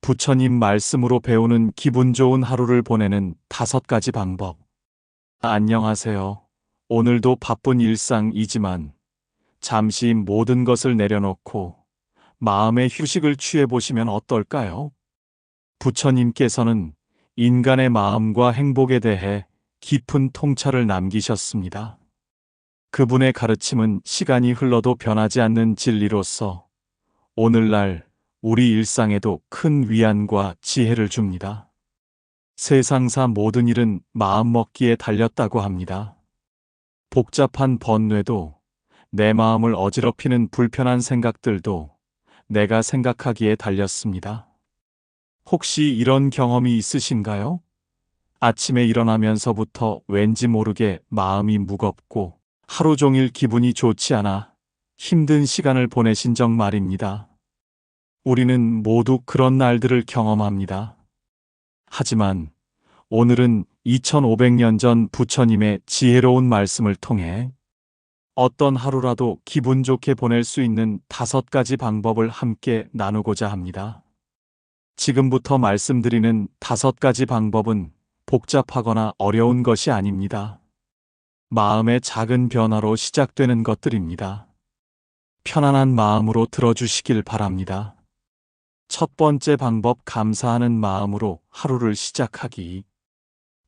부처님 말씀으로 배우는 기분 좋은 하루를 보내는 5가지 방법. 안녕하세요. 오늘도 바쁜 일상이지만 잠시 모든 것을 내려놓고 마음의 휴식을 취해 보시면 어떨까요? 부처님께서는 인간의 마음과 행복에 대해 깊은 통찰을 남기셨습니다. 그분의 가르침은 시간이 흘러도 변하지 않는 진리로서 오늘날 우리 일상에도 큰 위안과 지혜를 줍니다. 세상사 모든 일은 마음먹기에 달렸다고 합니다. 복잡한 번뇌도, 내 마음을 어지럽히는 불편한 생각들도 내가 생각하기에 달렸습니다. 혹시 이런 경험이 있으신가요? 아침에 일어나면서부터 왠지 모르게 마음이 무겁고 하루 종일 기분이 좋지 않아 힘든 시간을 보내신 적 말입니다. 우리는 모두 그런 날들을 경험합니다. 하지만 오늘은 2500년 전 부처님의 지혜로운 말씀을 통해 어떤 하루라도 기분 좋게 보낼 수 있는 5가지 방법을 함께 나누고자 합니다. 지금부터 말씀드리는 5가지 방법은 복잡하거나 어려운 것이 아닙니다. 마음의 작은 변화로 시작되는 것들입니다. 편안한 마음으로 들어주시길 바랍니다. 첫 번째 방법, 감사하는 마음으로 하루를 시작하기.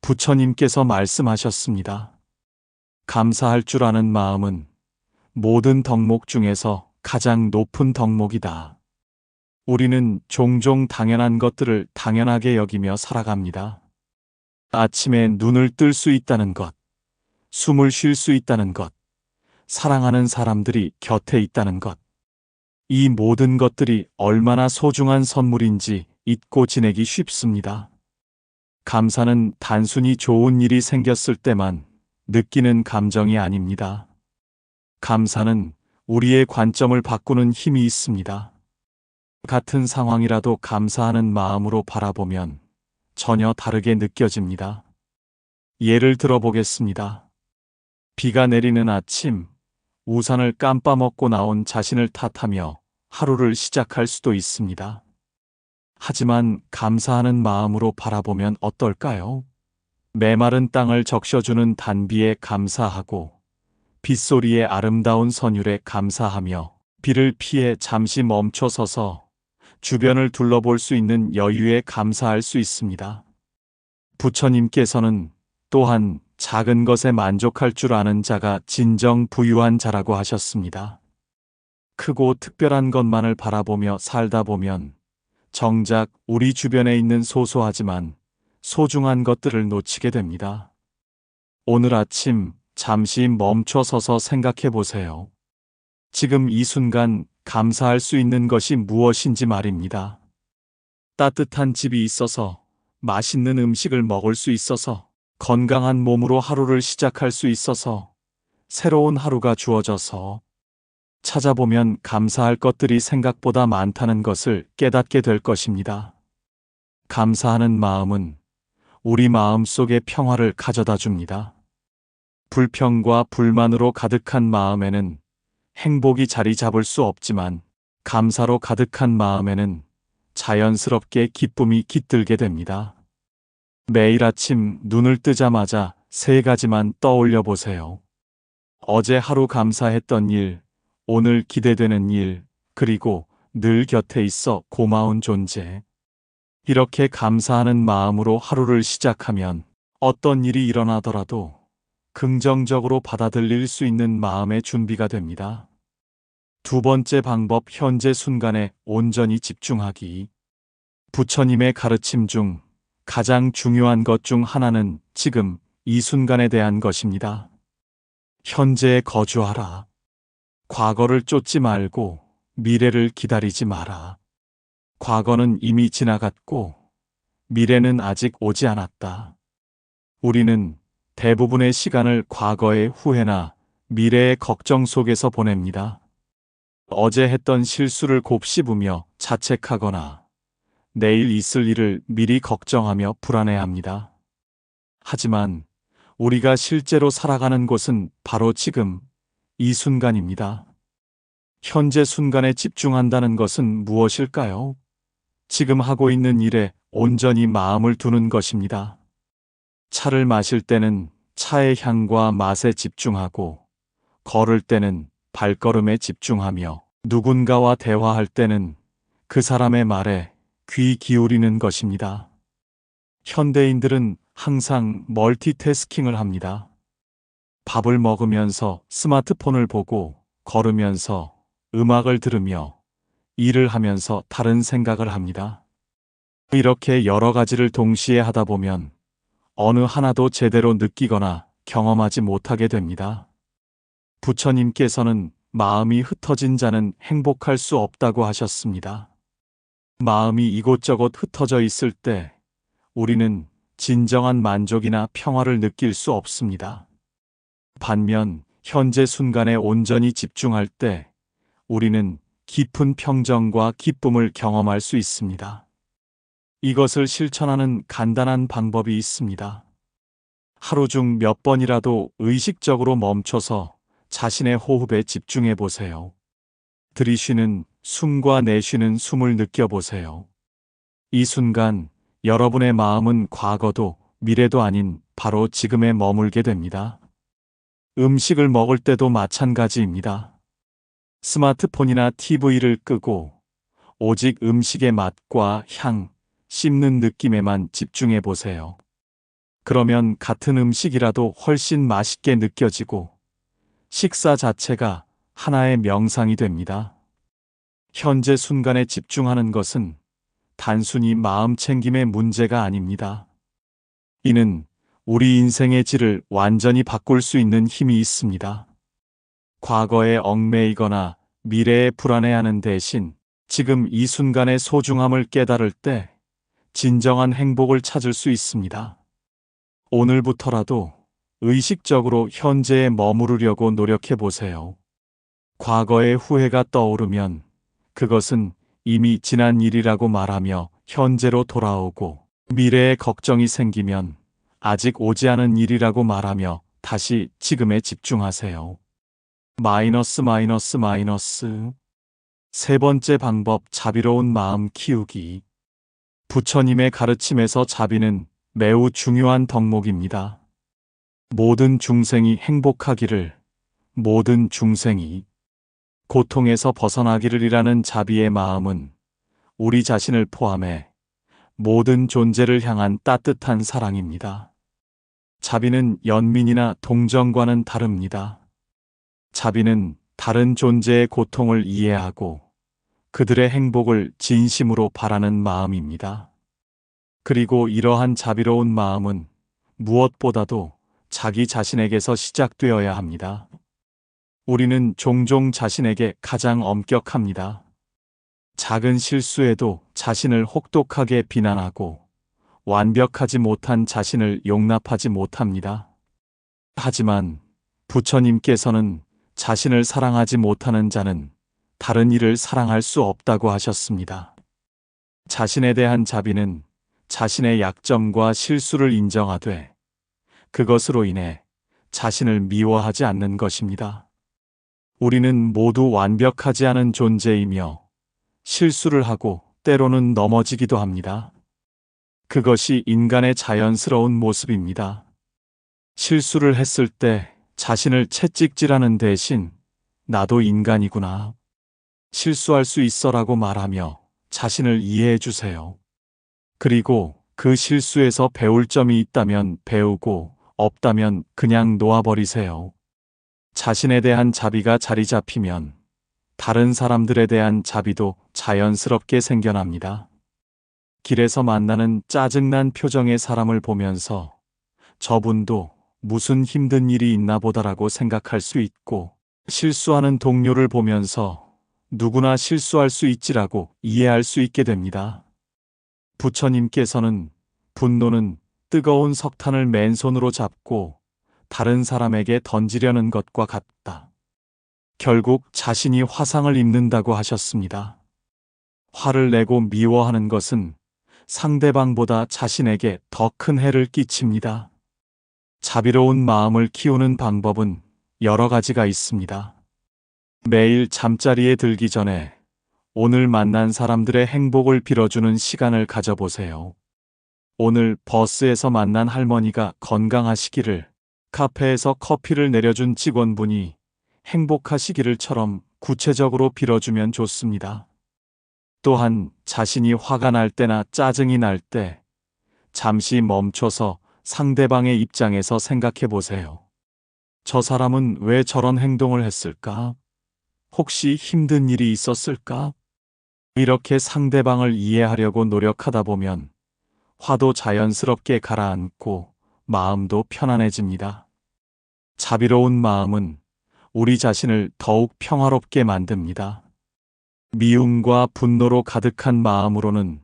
부처님께서 말씀하셨습니다. 감사할 줄 아는 마음은 모든 덕목 중에서 가장 높은 덕목이다. 우리는 종종 당연한 것들을 당연하게 여기며 살아갑니다. 아침에 눈을 뜰 수 있다는 것, 숨을 쉴 수 있다는 것, 사랑하는 사람들이 곁에 있다는 것, 이 모든 것들이 얼마나 소중한 선물인지 잊고 지내기 쉽습니다. 감사는 단순히 좋은 일이 생겼을 때만 느끼는 감정이 아닙니다. 감사는 우리의 관점을 바꾸는 힘이 있습니다. 같은 상황이라도 감사하는 마음으로 바라보면 전혀 다르게 느껴집니다. 예를 들어 보겠습니다. 비가 내리는 아침, 우산을 깜빡먹고 나온 자신을 탓하며 하루를 시작할 수도 있습니다. 하지만 감사하는 마음으로 바라보면 어떨까요? 메마른 땅을 적셔주는 단비에 감사하고 빗소리의 아름다운 선율에 감사하며 비를 피해 잠시 멈춰서서 주변을 둘러볼 수 있는 여유에 감사할 수 있습니다. 부처님께서는 또한 작은 것에 만족할 줄 아는 자가 진정 부유한 자라고 하셨습니다. 크고 특별한 것만을 바라보며 살다 보면 정작 우리 주변에 있는 소소하지만 소중한 것들을 놓치게 됩니다. 오늘 아침 잠시 멈춰 서서 생각해 보세요. 지금 이 순간 감사할 수 있는 것이 무엇인지 말입니다. 따뜻한 집이 있어서, 맛있는 음식을 먹을 수 있어서, 건강한 몸으로 하루를 시작할 수 있어서, 새로운 하루가 주어져서, 찾아보면 감사할 것들이 생각보다 많다는 것을 깨닫게 될 것입니다. 감사하는 마음은 우리 마음 속에 평화를 가져다 줍니다. 불평과 불만으로 가득한 마음에는 행복이 자리 잡을 수 없지만 감사로 가득한 마음에는 자연스럽게 기쁨이 깃들게 됩니다. 매일 아침 눈을 뜨자마자 3가지만 떠올려 보세요. 어제 하루 감사했던 일, 오늘 기대되는 일, 그리고 늘 곁에 있어 고마운 존재. 이렇게 감사하는 마음으로 하루를 시작하면 어떤 일이 일어나더라도 긍정적으로 받아들일 수 있는 마음의 준비가 됩니다. 두 번째 방법, 현재 순간에 온전히 집중하기. 부처님의 가르침 중 가장 중요한 것 중 하나는 지금 이 순간에 대한 것입니다. 현재에 거주하라. 과거를 쫓지 말고 미래를 기다리지 마라. 과거는 이미 지나갔고 미래는 아직 오지 않았다. 우리는 대부분의 시간을 과거의 후회나 미래의 걱정 속에서 보냅니다. 어제 했던 실수를 곱씹으며 자책하거나 내일 있을 일을 미리 걱정하며 불안해합니다. 하지만 우리가 실제로 살아가는 곳은 바로 지금 이 순간입니다. 현재 순간에 집중한다는 것은 무엇일까요? 지금 하고 있는 일에 온전히 마음을 두는 것입니다. 차를 마실 때는 차의 향과 맛에 집중하고, 걸을 때는 발걸음에 집중하며, 누군가와 대화할 때는 그 사람의 말에 귀 기울이는 것입니다. 현대인들은 항상 멀티태스킹을 합니다. 밥을 먹으면서 스마트폰을 보고, 걸으면서 음악을 들으며, 일을 하면서 다른 생각을 합니다. 이렇게 여러 가지를 동시에 하다 보면 어느 하나도 제대로 느끼거나 경험하지 못하게 됩니다. 부처님께서는 마음이 흩어진 자는 행복할 수 없다고 하셨습니다. 마음이 이곳저곳 흩어져 있을 때 우리는 진정한 만족이나 평화를 느낄 수 없습니다. 반면 현재 순간에 온전히 집중할 때 우리는 깊은 평정과 기쁨을 경험할 수 있습니다. 이것을 실천하는 간단한 방법이 있습니다. 하루 중 몇 번이라도 의식적으로 멈춰서 자신의 호흡에 집중해 보세요. 들이쉬는 숨과 내쉬는 숨을 느껴보세요. 이 순간 여러분의 마음은 과거도 미래도 아닌 바로 지금에 머물게 됩니다. 음식을 먹을 때도 마찬가지입니다. 스마트폰이나 TV를 끄고 오직 음식의 맛과 향, 씹는 느낌에만 집중해 보세요. 그러면 같은 음식이라도 훨씬 맛있게 느껴지고 식사 자체가 하나의 명상이 됩니다. 현재 순간에 집중하는 것은 단순히 마음 챙김의 문제가 아닙니다. 이는 우리 인생의 질을 완전히 바꿀 수 있는 힘이 있습니다. 과거에 얽매이거나 미래에 불안해하는 대신 지금 이 순간의 소중함을 깨달을 때 진정한 행복을 찾을 수 있습니다. 오늘부터라도 의식적으로 현재에 머무르려고 노력해 보세요. 과거의 후회가 떠오르면 그것은 이미 지난 일이라고 말하며 현재로 돌아오고, 미래에 걱정이 생기면 아직 오지 않은 일이라고 말하며 다시 지금에 집중하세요. 마이너스 마이너스 마이너스. 세 번째 방법, 자비로운 마음 키우기. 부처님의 가르침에서 자비는 매우 중요한 덕목입니다. 모든 중생이 행복하기를, 모든 중생이 고통에서 벗어나기를 이라는 자비의 마음은 우리 자신을 포함해 모든 존재를 향한 따뜻한 사랑입니다. 자비는 연민이나 동정과는 다릅니다. 자비는 다른 존재의 고통을 이해하고 그들의 행복을 진심으로 바라는 마음입니다. 그리고 이러한 자비로운 마음은 무엇보다도 자기 자신에게서 시작되어야 합니다. 우리는 종종 자신에게 가장 엄격합니다. 작은 실수에도 자신을 혹독하게 비난하고 완벽하지 못한 자신을 용납하지 못합니다. 하지만 부처님께서는 자신을 사랑하지 못하는 자는 다른 이를 사랑할 수 없다고 하셨습니다. 자신에 대한 자비는 자신의 약점과 실수를 인정하되 그것으로 인해 자신을 미워하지 않는 것입니다. 우리는 모두 완벽하지 않은 존재이며 실수를 하고 때로는 넘어지기도 합니다. 그것이 인간의 자연스러운 모습입니다. 실수를 했을 때 자신을 채찍질하는 대신 나도 인간이구나, 실수할 수 있어라고 말하며 자신을 이해해 주세요. 그리고 그 실수에서 배울 점이 있다면 배우고 없다면 그냥 놓아버리세요. 자신에 대한 자비가 자리 잡히면 다른 사람들에 대한 자비도 자연스럽게 생겨납니다. 길에서 만나는 짜증난 표정의 사람을 보면서 저분도 무슨 힘든 일이 있나 보다라고 생각할 수 있고, 실수하는 동료를 보면서 누구나 실수할 수 있지라고 이해할 수 있게 됩니다. 부처님께서는 분노는 뜨거운 석탄을 맨손으로 잡고 다른 사람에게 던지려는 것과 같다, 결국 자신이 화상을 입는다고 하셨습니다. 화를 내고 미워하는 것은 상대방보다 자신에게 더 큰 해를 끼칩니다. 자비로운 마음을 키우는 방법은 여러 가지가 있습니다. 매일 잠자리에 들기 전에 오늘 만난 사람들의 행복을 빌어주는 시간을 가져보세요. 오늘 버스에서 만난 할머니가 건강하시기를, 카페에서 커피를 내려준 직원분이 행복하시기를처럼 구체적으로 빌어주면 좋습니다. 또한 자신이 화가 날 때나 짜증이 날 때 잠시 멈춰서 상대방의 입장에서 생각해 보세요. 저 사람은 왜 저런 행동을 했을까? 혹시 힘든 일이 있었을까? 이렇게 상대방을 이해하려고 노력하다 보면 화도 자연스럽게 가라앉고 마음도 편안해집니다. 자비로운 마음은 우리 자신을 더욱 평화롭게 만듭니다. 미움과 분노로 가득한 마음으로는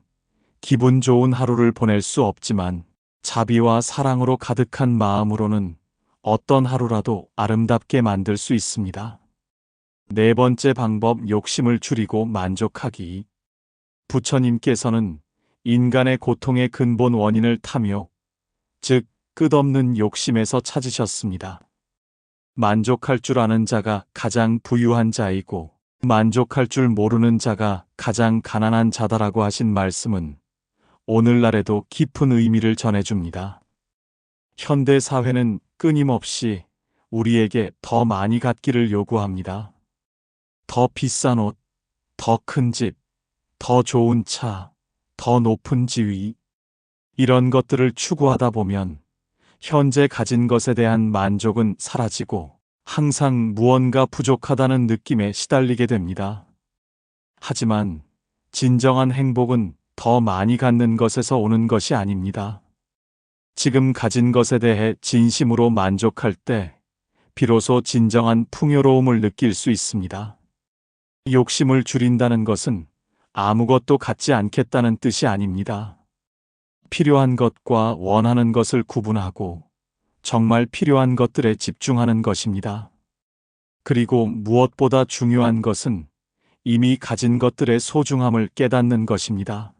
기분 좋은 하루를 보낼 수 없지만, 자비와 사랑으로 가득한 마음으로는 어떤 하루라도 아름답게 만들 수 있습니다. 네 번째 방법, 욕심을 줄이고 만족하기. 부처님께서는 인간의 고통의 근본 원인을 탐욕, 즉 끝없는 욕심에서 찾으셨습니다. 만족할 줄 아는 자가 가장 부유한 자이고 만족할 줄 모르는 자가 가장 가난한 자다라고 하신 말씀은 오늘날에도 깊은 의미를 전해줍니다. 현대 사회는 끊임없이 우리에게 더 많이 갖기를 요구합니다. 더 비싼 옷, 더 큰 집, 더 좋은 차, 더 높은 지위, 이런 것들을 추구하다 보면 현재 가진 것에 대한 만족은 사라지고 항상 무언가 부족하다는 느낌에 시달리게 됩니다. 하지만 진정한 행복은 더 많이 갖는 것에서 오는 것이 아닙니다. 지금 가진 것에 대해 진심으로 만족할 때 비로소 진정한 풍요로움을 느낄 수 있습니다. 욕심을 줄인다는 것은 아무것도 갖지 않겠다는 뜻이 아닙니다. 필요한 것과 원하는 것을 구분하고 정말 필요한 것들에 집중하는 것입니다. 그리고 무엇보다 중요한 것은 이미 가진 것들의 소중함을 깨닫는 것입니다.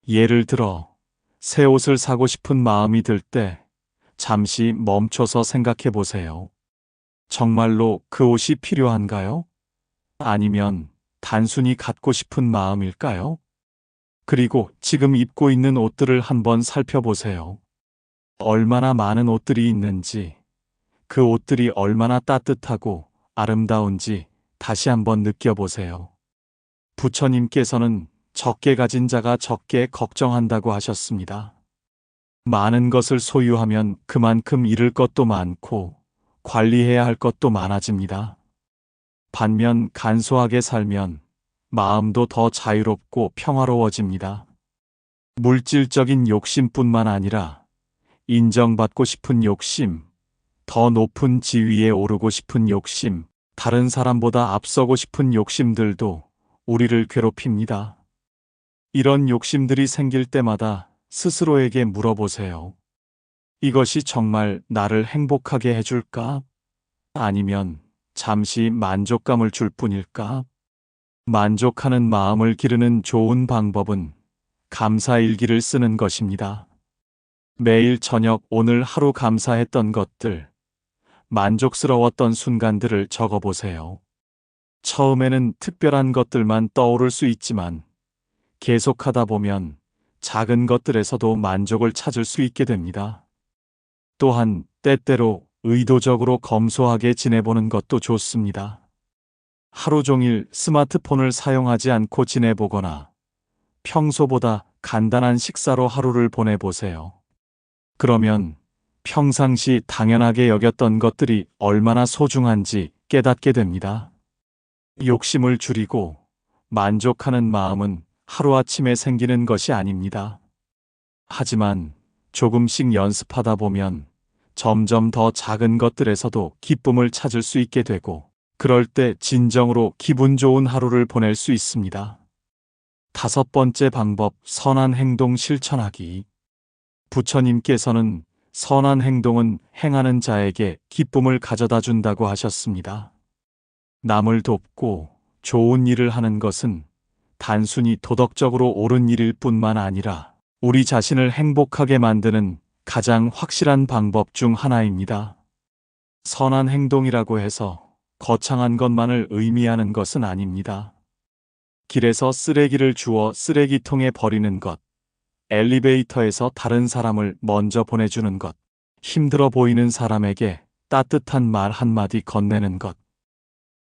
예를 들어, 새 옷을 사고 싶은 마음이 들 때 잠시 멈춰서 생각해 보세요. 정말로 그 옷이 필요한가요? 아니면 단순히 갖고 싶은 마음일까요? 그리고 지금 입고 있는 옷들을 한번 살펴보세요. 얼마나 많은 옷들이 있는지, 그 옷들이 얼마나 따뜻하고 아름다운지 다시 한번 느껴보세요. 부처님께서는 적게 가진 자가 적게 걱정한다고 하셨습니다. 많은 것을 소유하면 그만큼 잃을 것도 많고 관리해야 할 것도 많아집니다. 반면 간소하게 살면 마음도 더 자유롭고 평화로워집니다. 물질적인 욕심뿐만 아니라 인정받고 싶은 욕심, 더 높은 지위에 오르고 싶은 욕심, 다른 사람보다 앞서고 싶은 욕심들도 우리를 괴롭힙니다. 이런 욕심들이 생길 때마다 스스로에게 물어보세요. 이것이 정말 나를 행복하게 해줄까? 아니면 잠시 만족감을 줄 뿐일까? 만족하는 마음을 기르는 좋은 방법은 감사일기를 쓰는 것입니다. 매일 저녁 오늘 하루 감사했던 것들, 만족스러웠던 순간들을 적어보세요. 처음에는 특별한 것들만 떠오를 수 있지만 계속하다 보면 작은 것들에서도 만족을 찾을 수 있게 됩니다. 또한 때때로 의도적으로 검소하게 지내보는 것도 좋습니다. 하루 종일 스마트폰을 사용하지 않고 지내보거나 평소보다 간단한 식사로 하루를 보내보세요. 그러면 평상시 당연하게 여겼던 것들이 얼마나 소중한지 깨닫게 됩니다. 욕심을 줄이고 만족하는 마음은 하루아침에 생기는 것이 아닙니다. 하지만 조금씩 연습하다 보면 점점 더 작은 것들에서도 기쁨을 찾을 수 있게 되고, 그럴 때 진정으로 기분 좋은 하루를 보낼 수 있습니다. 다섯 번째 방법, 선한 행동 실천하기. 부처님께서는 선한 행동은 행하는 자에게 기쁨을 가져다 준다고 하셨습니다. 남을 돕고 좋은 일을 하는 것은 단순히 도덕적으로 옳은 일일 뿐만 아니라 우리 자신을 행복하게 만드는 가장 확실한 방법 중 하나입니다. 선한 행동이라고 해서 거창한 것만을 의미하는 것은 아닙니다. 길에서 쓰레기를 주워 쓰레기통에 버리는 것, 엘리베이터에서 다른 사람을 먼저 보내주는 것, 힘들어 보이는 사람에게 따뜻한 말 한마디 건네는 것.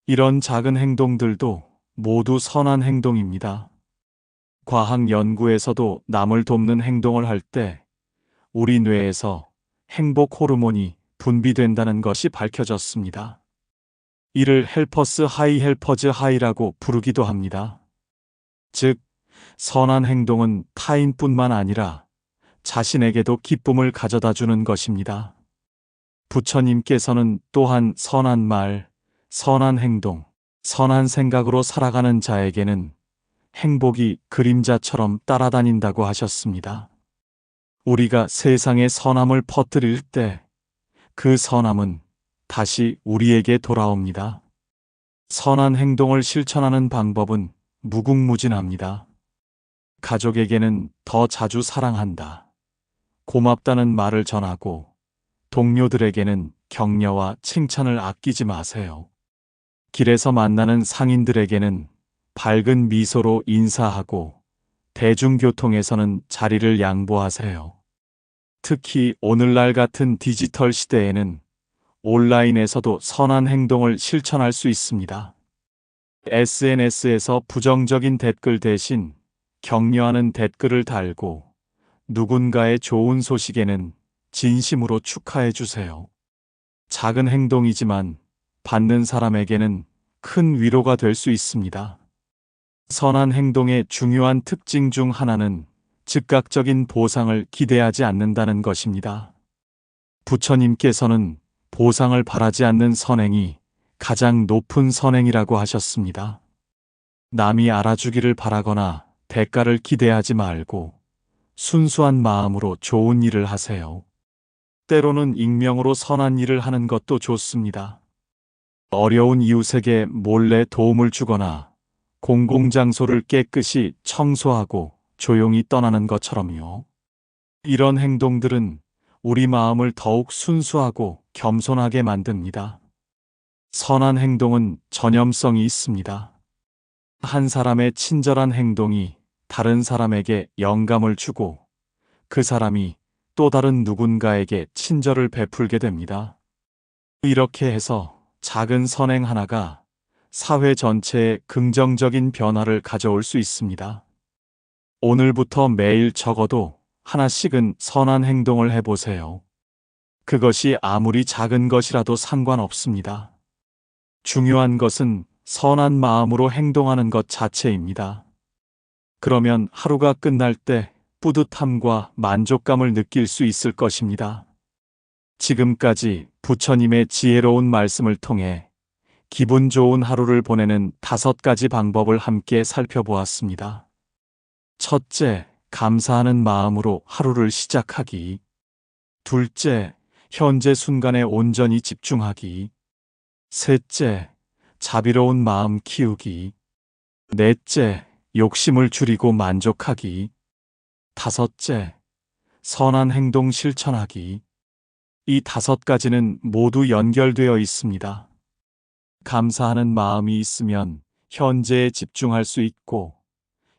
이런 작은 행동들도 모두 선한 행동입니다. 과학 연구에서도 남을 돕는 행동을 할 때 우리 뇌에서 행복 호르몬이 분비된다는 것이 밝혀졌습니다. 이를 헬퍼스 하이, 헬퍼즈 하이라고 부르기도 합니다. 즉, 선한 행동은 타인뿐만 아니라 자신에게도 기쁨을 가져다 주는 것입니다. 부처님께서는 또한 선한 말, 선한 행동, 선한 생각으로 살아가는 자에게는 행복이 그림자처럼 따라다닌다고 하셨습니다. 우리가 세상에 선함을 퍼뜨릴 때 그 선함은 다시 우리에게 돌아옵니다. 선한 행동을 실천하는 방법은 무궁무진합니다. 가족에게는 더 자주 사랑한다, 고맙다는 말을 전하고 동료들에게는 격려와 칭찬을 아끼지 마세요. 길에서 만나는 상인들에게는 밝은 미소로 인사하고 대중교통에서는 자리를 양보하세요. 특히 오늘날 같은 디지털 시대에는 온라인에서도 선한 행동을 실천할 수 있습니다. SNS에서 부정적인 댓글 대신 격려하는 댓글을 달고 누군가의 좋은 소식에는 진심으로 축하해 주세요. 작은 행동이지만 받는 사람에게는 큰 위로가 될 수 있습니다. 선한 행동의 중요한 특징 중 하나는 즉각적인 보상을 기대하지 않는다는 것입니다. 부처님께서는 보상을 바라지 않는 선행이 가장 높은 선행이라고 하셨습니다. 남이 알아주기를 바라거나 대가를 기대하지 말고 순수한 마음으로 좋은 일을 하세요. 때로는 익명으로 선한 일을 하는 것도 좋습니다. 어려운 이웃에게 몰래 도움을 주거나 공공장소를 깨끗이 청소하고 조용히 떠나는 것처럼요. 이런 행동들은 우리 마음을 더욱 순수하고 겸손하게 만듭니다. 선한 행동은 전염성이 있습니다. 한 사람의 친절한 행동이 다른 사람에게 영감을 주고 그 사람이 또 다른 누군가에게 친절을 베풀게 됩니다. 이렇게 해서 작은 선행 하나가 사회 전체에 긍정적인 변화를 가져올 수 있습니다. 오늘부터 매일 적어도 하나씩은 선한 행동을 해보세요. 그것이 아무리 작은 것이라도 상관없습니다. 중요한 것은 선한 마음으로 행동하는 것 자체입니다. 그러면 하루가 끝날 때 뿌듯함과 만족감을 느낄 수 있을 것입니다. 지금까지 부처님의 지혜로운 말씀을 통해 기분 좋은 하루를 보내는 5가지 방법을 함께 살펴보았습니다. 첫째, 감사하는 마음으로 하루를 시작하기. 둘째, 현재 순간에 온전히 집중하기. 셋째, 자비로운 마음 키우기. 넷째, 욕심을 줄이고 만족하기. 다섯째, 선한 행동 실천하기. 이 5가지는 모두 연결되어 있습니다. 감사하는 마음이 있으면 현재에 집중할 수 있고,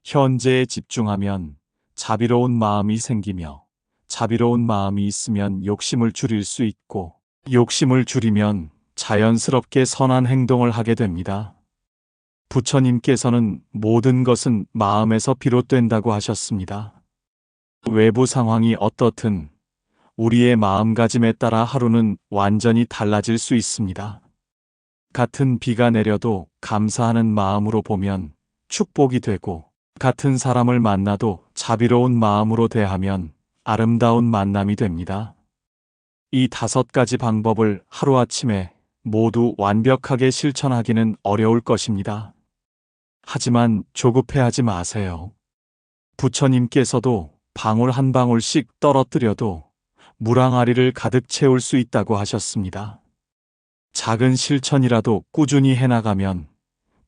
현재에 집중하면 자비로운 마음이 생기며, 자비로운 마음이 있으면 욕심을 줄일 수 있고, 욕심을 줄이면 자연스럽게 선한 행동을 하게 됩니다. 부처님께서는 모든 것은 마음에서 비롯된다고 하셨습니다. 외부 상황이 어떻든 우리의 마음가짐에 따라 하루는 완전히 달라질 수 있습니다. 같은 비가 내려도 감사하는 마음으로 보면 축복이 되고, 같은 사람을 만나도 자비로운 마음으로 대하면 아름다운 만남이 됩니다. 이 5가지 방법을 하루아침에 모두 완벽하게 실천하기는 어려울 것입니다. 하지만 조급해하지 마세요. 부처님께서도 방울 한 방울씩 떨어뜨려도 물항아리를 가득 채울 수 있다고 하셨습니다. 작은 실천이라도 꾸준히 해나가면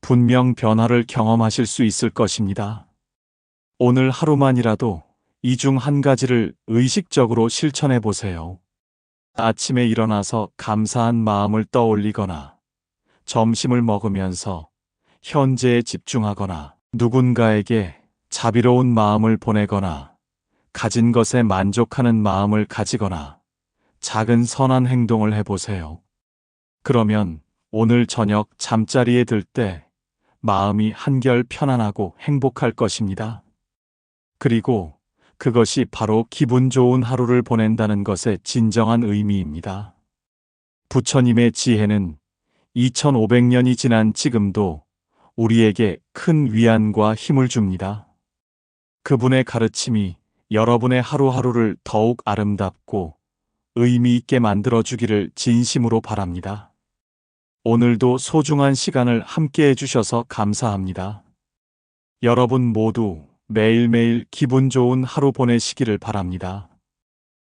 분명 변화를 경험하실 수 있을 것입니다. 오늘 하루만이라도 이 중 한 가지를 의식적으로 실천해 보세요. 아침에 일어나서 감사한 마음을 떠올리거나, 점심을 먹으면서 현재에 집중하거나, 누군가에게 자비로운 마음을 보내거나 가진 것에 만족하는 마음을 가지거나 작은 선한 행동을 해보세요. 그러면 오늘 저녁 잠자리에 들 때 마음이 한결 편안하고 행복할 것입니다. 그리고 그것이 바로 기분 좋은 하루를 보낸다는 것의 진정한 의미입니다. 부처님의 지혜는 2500년이 지난 지금도 우리에게 큰 위안과 힘을 줍니다. 그분의 가르침이 여러분의 하루하루를 더욱 아름답고 의미 있게 만들어주기를 진심으로 바랍니다. 오늘도 소중한 시간을 함께 해주셔서 감사합니다. 여러분 모두 매일매일 기분 좋은 하루 보내시기를 바랍니다.